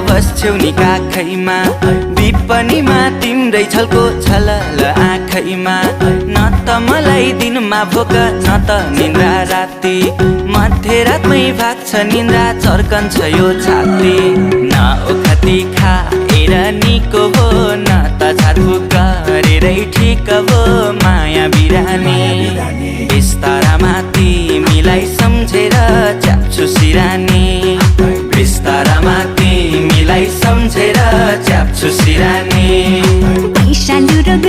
बस्छौ नि काखैमा विपनीमा तिम्रै छलको छलल आँखैमा न त मलाई दिनमा भोक न त निन्द्रा राति मध्यरातमै भाग्छ निन्द्रा चर्कन्छ यो छाती न ओखती खाएर निको भो न त छातफुक गरेरै ठिक भो माया बिरानी बिस्तारामा तिमीलाई सम्झेर च्याप्छु सिरानी बिस्तारामा तिमीलाई सम्झेर च्याप्छु सिरानी पैसालु रोग